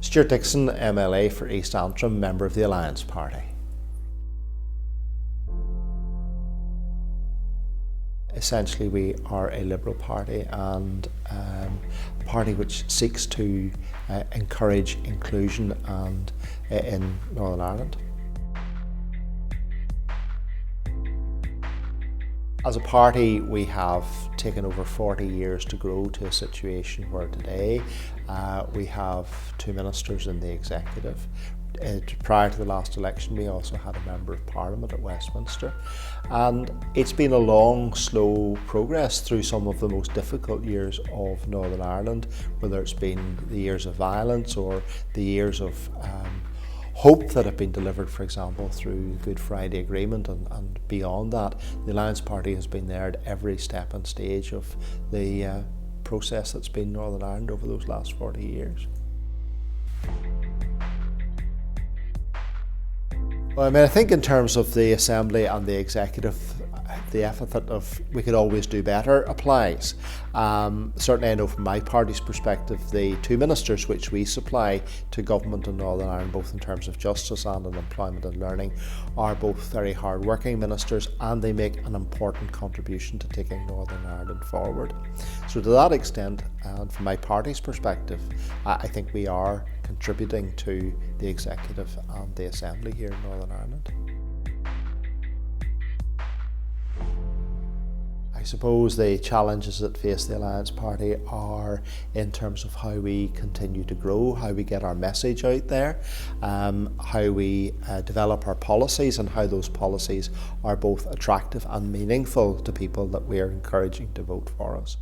Stewart Dickson, MLA for East Antrim, member of the Alliance Party. Essentially, we are a Liberal party and a party which seeks to encourage inclusion and in Northern Ireland. As a party, we have taken over 40 years to grow to a situation where today we have 2 ministers in the executive. Prior to the last election, we also had a member of Parliament at Westminster, and it's been a long, slow progress through some of the most difficult years of Northern Ireland, whether it's been the years of violence or the years of hope that have been delivered, for example, through the Good Friday Agreement and beyond that. The Alliance Party has been there at every step and stage of the process that's been Northern Ireland over those last 40 years. Well, I think in terms of the Assembly and the Executive, the epithet of "we could always do better" applies. Certainly I know from my party's perspective, the 2 ministers which we supply to government in Northern Ireland, both in terms of justice and in employment and learning, are both very hard-working ministers, and they make an important contribution to taking Northern Ireland forward. So to that extent, and from my party's perspective, I think we are contributing to the Executive and the Assembly here in Northern Ireland. I suppose the challenges that face the Alliance Party are in terms of how we continue to grow, how we get our message out there, how we develop our policies, and how those policies are both attractive and meaningful to people that we are encouraging to vote for us.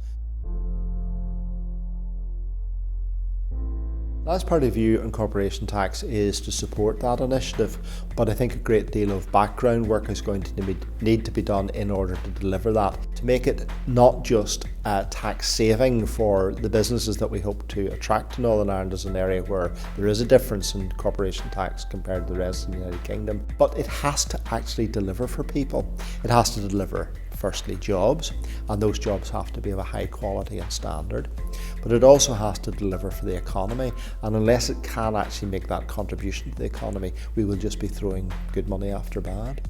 The Alliance Party view on corporation tax is to support that initiative, but I think a great deal of background work is going to need to be done in order to deliver that, to make it not just tax saving for the businesses that we hope to attract to Northern Ireland as an area where there is a difference in corporation tax compared to the rest of the United Kingdom, but it has to actually deliver for people. It has to deliver, firstly, jobs, and those jobs have to be of a high quality and standard. But it also has to deliver for the economy, and unless it can actually make that contribution to the economy, we will just be throwing good money after bad.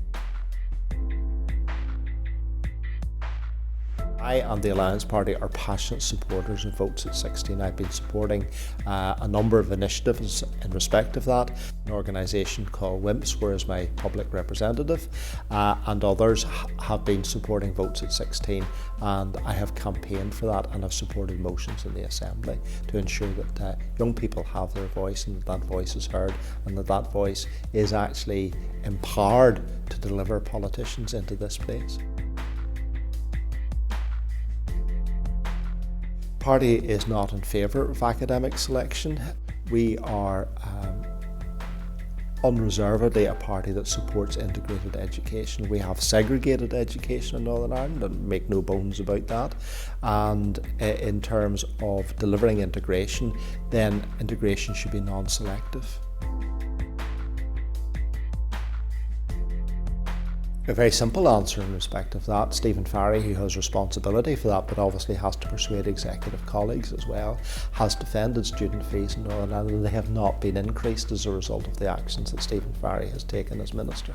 I and the Alliance Party are passionate supporters of Votes at 16. I've been supporting a number of initiatives in respect of that. An organisation called WIMPS, where is my public representative, and others have been supporting Votes at 16, and I have campaigned for that and have supported motions in the Assembly to ensure that young people have their voice and that voice is heard, and that voice is actually empowered to deliver politicians into this place. The party is not in favour of academic selection. We are unreservedly a party that supports integrated education. We have segregated education in Northern Ireland, and make no bones about that. And in terms of delivering integration, then integration should be non-selective. A very simple answer in respect of that. Stephen Farry, who has responsibility for that but obviously has to persuade executive colleagues as well, has defended student fees in Northern Ireland, and they have not been increased as a result of the actions that Stephen Farry has taken as Minister.